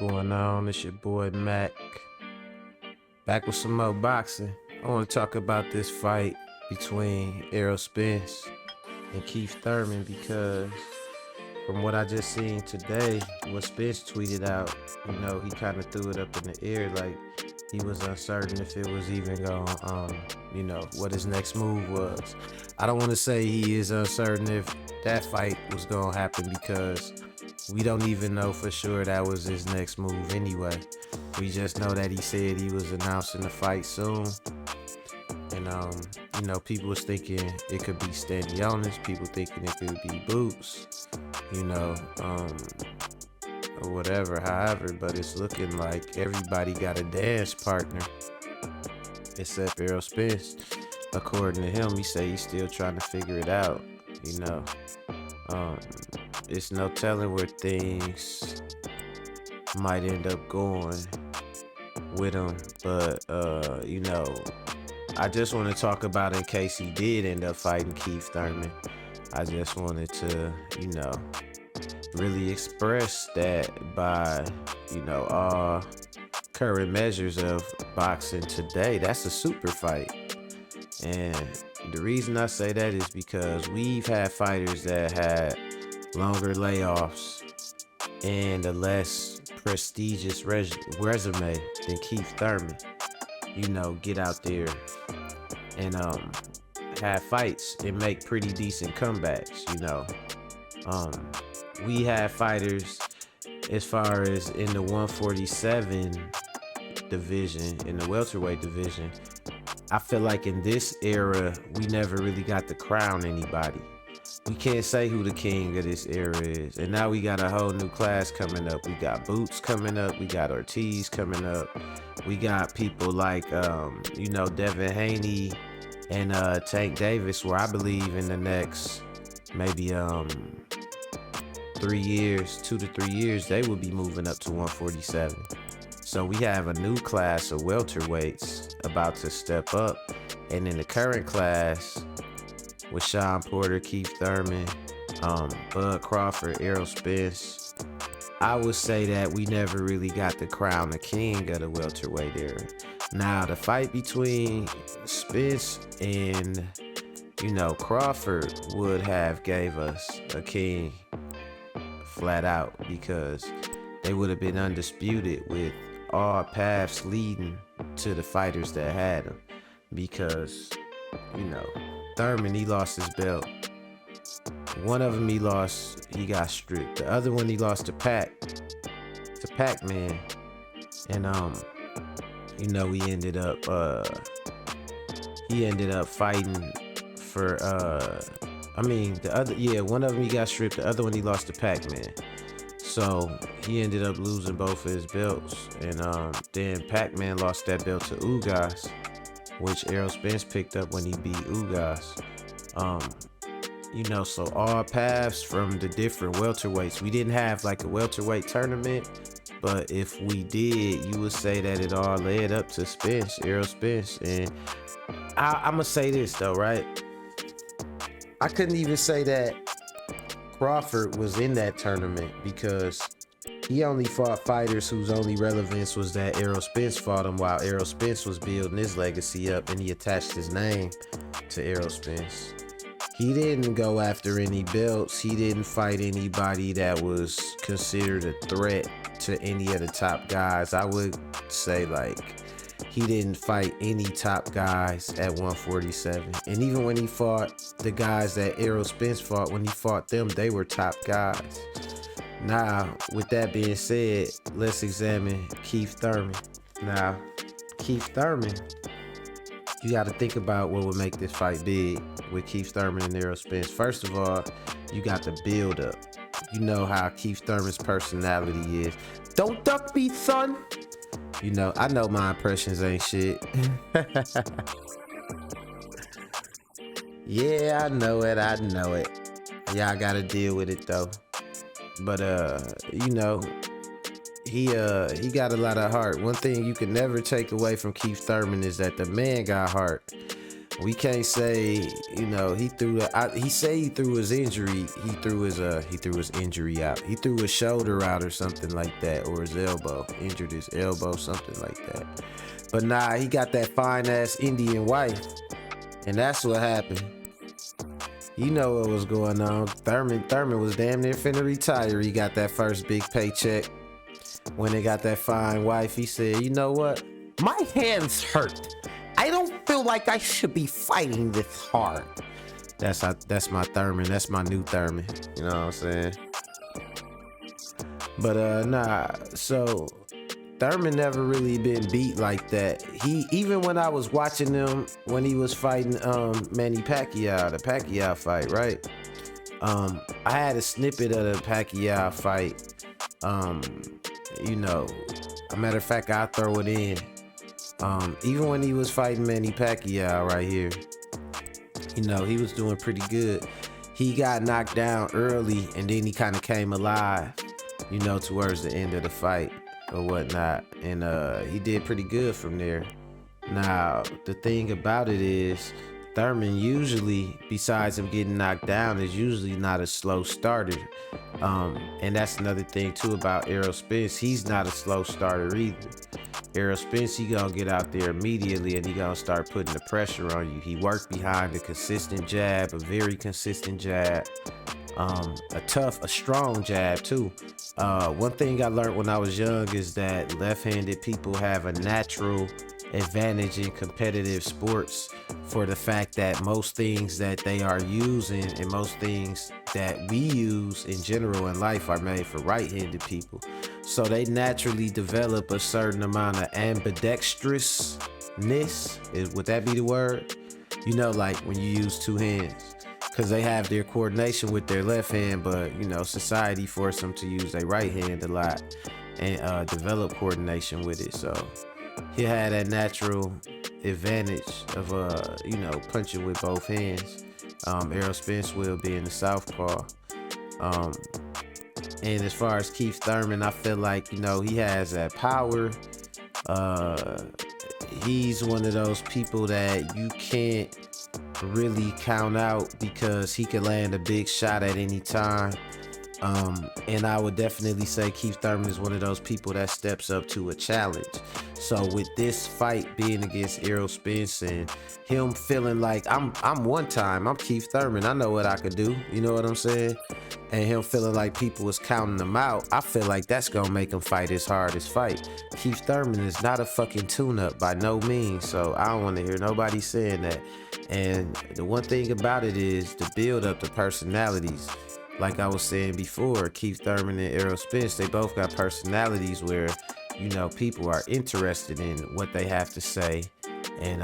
going on? It's your boy Mac. Back with some more boxing. I want to talk about this fight between Errol Spence and Keith Thurman because from what I just seen today, what Spence tweeted out, he kind of threw it up in the air like he was uncertain if it was even going what his next move was. I don't want to say he is uncertain if that fight was going to happen because we don't even know for sure that was his next move anyway. We just know that he said he was announcing the fight soon. And, people was thinking it could be Stanionis, people thinking it could be Boots, or whatever, however, but it's looking like everybody got a dance partner except Errol Spence. According to him, he say he's still trying to figure it out, It's no telling where things might end up going with him, but I just want to talk about in case he did end up fighting Keith Thurman. I just wanted to, really express that by, all current measures of boxing today, that's a super fight. And the reason I say that is because we've had fighters that had longer layoffs and a less prestigious resume than Keith Thurman. Get out there and have fights and make pretty decent comebacks. We have fighters as far as in the 147 division, in the welterweight division. I feel like in this era, we never really got to crown anybody. We can't say who the king of this era is. And now we got a whole new class coming up. We got Boots coming up. We got Ortiz coming up. We got people like, Devin Haney and Tank Davis, where I believe in the next maybe 3 years, 2 to 3 years, they will be moving up to 147. So we have a new class of welterweights about to step up. And in the current class, with Sean Porter, Keith Thurman, Bud Crawford, Errol Spence, I would say that we never really got to crown the king of the welterweight era. Now, the fight between Spence and, Crawford would have gave us a king flat out because they would have been undisputed with all paths leading to the fighters that had him. Because, Thurman, he lost his belt. One of them he lost, he got stripped. The other one he lost to Pac-Man. And he ended up fighting for one of them he got stripped, the other one he lost to Pac-Man. So he ended up losing both of his belts. And then Pac-Man lost that belt to Ugas, which Errol Spence picked up when he beat Ugas. So all paths from the different welterweights. We didn't have like a welterweight tournament, but if we did, you would say that it all led up to Spence, Errol Spence. And I'm gonna say this though, right? I couldn't even say that Crawford was in that tournament because he only fought fighters whose only relevance was that Errol Spence fought him while Errol Spence was building his legacy up, and he attached his name to Errol Spence. He didn't go after any belts. He didn't fight anybody that was considered a threat to any of the top guys. I would say he didn't fight any top guys at 147. And even when he fought the guys that Errol Spence fought, when he fought them, they were top guys. Now, with that being said, let's examine Keith Thurman. Now, Keith Thurman, you got to think about what would make this fight big with Keith Thurman and Errol Spence. First of all, you got the build up. You know how Keith Thurman's personality is. Don't duck me, son. I know my impressions ain't shit. Yeah, I know it. Y'all gotta deal with it though. But he got a lot of heart. One thing you can never take away from Keith Thurman is that the man got heart. We can't say, you know, he threw. He say he threw his injury. He threw his injury out. He threw his shoulder out or something like that, or his elbow. Injured his elbow, something like that. But nah, he got that fine ass Indian wife, and that's what happened. You know what was going on. Thurman was damn near finna retire. He got that first big paycheck. When they got that fine wife, he said, you know what? My hands hurt. I don't feel like I should be fighting this hard. That's my Thurman. That's my new Thurman. You know what I'm saying? But nah, so Thurman never really been beat like that. He, even when I was watching him when he was fighting Manny Pacquiao, the Pacquiao fight, right? I had a snippet of the Pacquiao fight. You know, a matter of fact, I'll throw it in. Even when he was fighting Manny Pacquiao right here, you know, he was doing pretty good. He got knocked down early and then he kind of came alive, you know, towards the end of the fight or whatnot. And he did pretty good from there. Now, the thing about it is, Thurman usually, besides him getting knocked down, is usually not a slow starter. And that's another thing too about Errol Spence. He's not a slow starter either. Errol Spence, he gonna get out there immediately and he gonna start putting the pressure on you. He worked behind a consistent jab, a very consistent jab, a strong jab too. One thing I learned when I was young is that left-handed people have a natural advantage in competitive sports for the fact that most things that they are using and most things that we use in general in life are made for right-handed people. So they naturally develop a certain amount of ambidextrousness. Would that be the word? You know, like when you use two hands, because they have their coordination with their left hand, but you know, society forced them to use their right hand a lot and develop coordination with it. So he had that natural advantage of you know, punching with both hands. Errol Spence will be in the southpaw. And as far as Keith Thurman, I feel like, you know, he has that power. He's one of those people that you can't really count out because he could land a big shot at any time. And I would definitely say Keith Thurman is one of those people that steps up to a challenge. So with this fight being against Errol Spence and him feeling like I'm Keith Thurman, I know what I could do, you know what I'm saying? And him feeling like people was counting him out, I feel like that's gonna make him fight his hardest fight. Keith Thurman is not a fucking tune-up by no means, so I don't want to hear nobody saying that. And the one thing about it is the build up the personalities. Like I was saying before, Keith Thurman and Errol Spence, they both got personalities where, you know, people are interested in what they have to say and,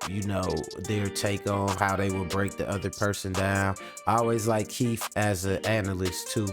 you know, their take on how they will break the other person down. I always like Keith as an analyst too.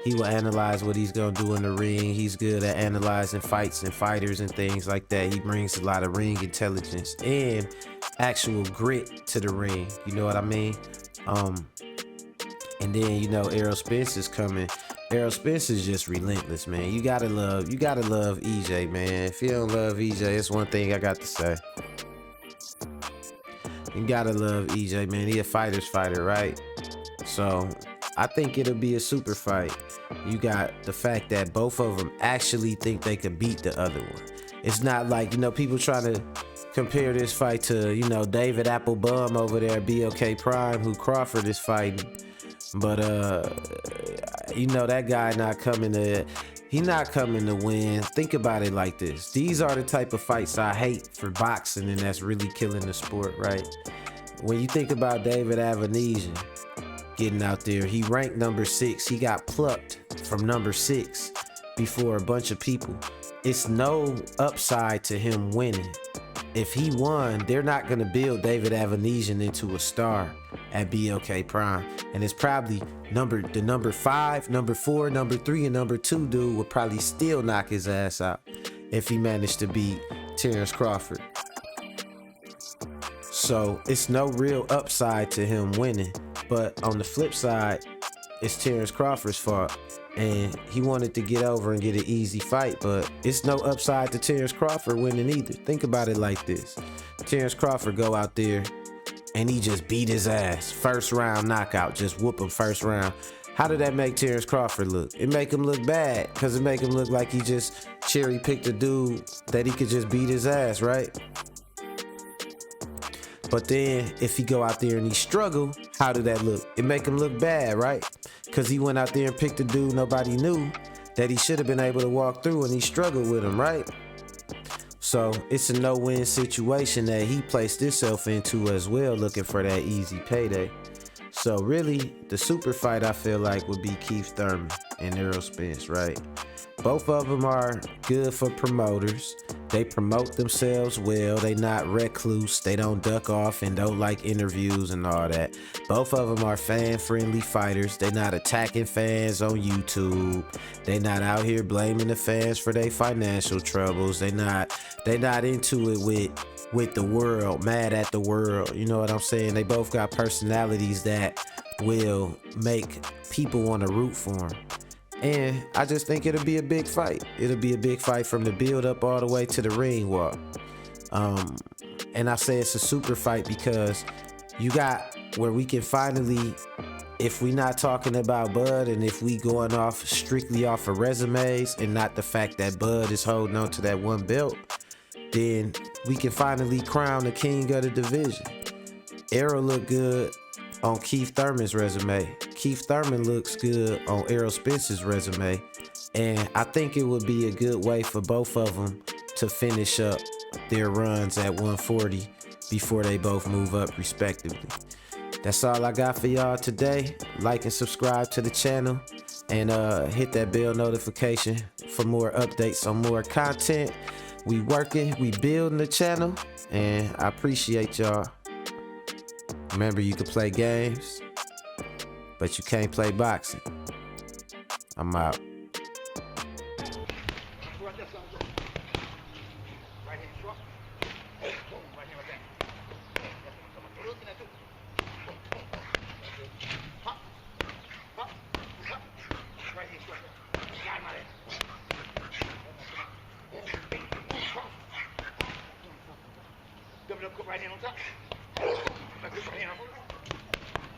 He will analyze what he's gonna do in the ring. He's good at analyzing fights and fighters and things like that. He brings a lot of ring intelligence and actual grit to the ring. You know what I mean? And then, you know, Errol Spence is coming. Errol Spence is just relentless, man. You gotta love EJ, man. If you don't love EJ, it's one thing I got to say. You gotta love EJ, man. He a fighter's fighter, right? So I think it'll be a super fight. You got the fact that both of them actually think they can beat the other one. It's not like, you know, people trying to compare this fight to, you know, David Applebum over there, BOK Prime, who Crawford is fighting. But you know, that guy not coming to win. Think about it like this. These are the type of fights I hate for boxing, and that's really killing the sport, right? When you think about David Avanesian getting out there, he ranked number 6. He got plucked from number 6 before a bunch of people. It's no upside to him winning. If he won, they're not going to build David Avanesian into a star at BOK Prime. And it's probably the number 5, number 4, number 3, and number 2 dude would probably still knock his ass out if he managed to beat Terrence Crawford. So it's no real upside to him winning. But on the flip side, it's Terrence Crawford's fault. And he wanted to get over and get an easy fight, but it's no upside to Terrence Crawford winning either. Think about it like this. Terrence Crawford go out there, and he just beat his ass. First round knockout, just whoop him first round. How did that make Terrence Crawford look? It make him look bad, because it make him look like he just cherry picked a dude that he could just beat his ass, right? But then if he go out there and he struggle, how did that look? It make him look bad, right? Because he went out there and picked a dude nobody knew that he should have been able to walk through, and he struggled with him, right? So it's a no-win situation that he placed himself into as well, looking for that easy payday. So really, the super fight I feel like would be Keith Thurman and Errol Spence, right? Both of them are good for promoters. They promote themselves well. They not recluse. They don't duck off and don't like interviews and all that. Both of them are fan-friendly fighters. They not attacking fans on YouTube. They not out here blaming the fans for their financial troubles. They not into it with the world, mad at the world. You know what I'm saying? They both got personalities that will make people want to root for them. And I just think it'll be a big fight. It'll be a big fight from the build up all the way to the ring walk. And I say it's a super fight because you got where we can finally, if we not talking about Bud and if we going off strictly off of resumes and not the fact that Bud is holding on to that one belt, then we can finally crown the king of the division. Errol look good on Keith Thurman's resume. Keith Thurman looks good on Errol Spence's resume. And I think it would be a good way for both of them to finish up their runs at 140 before they both move up respectively. That's all I got for y'all today. Like and subscribe to the channel and hit that bell notification for more updates on more content. We working, we building the channel, and I appreciate y'all. Remember, you can play games, but you can't play boxing. I'm out. Right hand on top. Right hand on top.